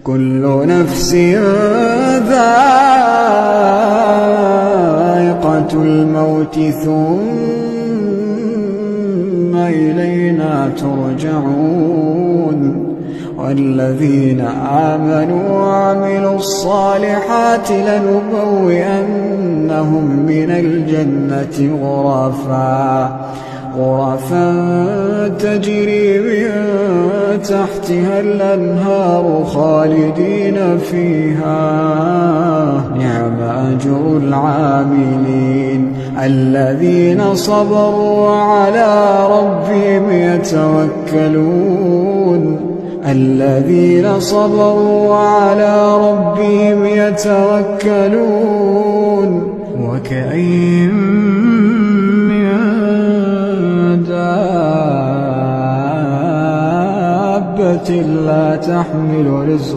كل نفس ذائقة الموت ثم إلينا ترجعون والذين آمنوا وعملوا الصالحات لنبوئنهم من الجنة غرفا تجري من تحتها الأنهار خالدين فيها نعم أجر العاملين الذين صبروا وعلى ربهم يتوكلون وكأين من دابة لا تحمل رزقها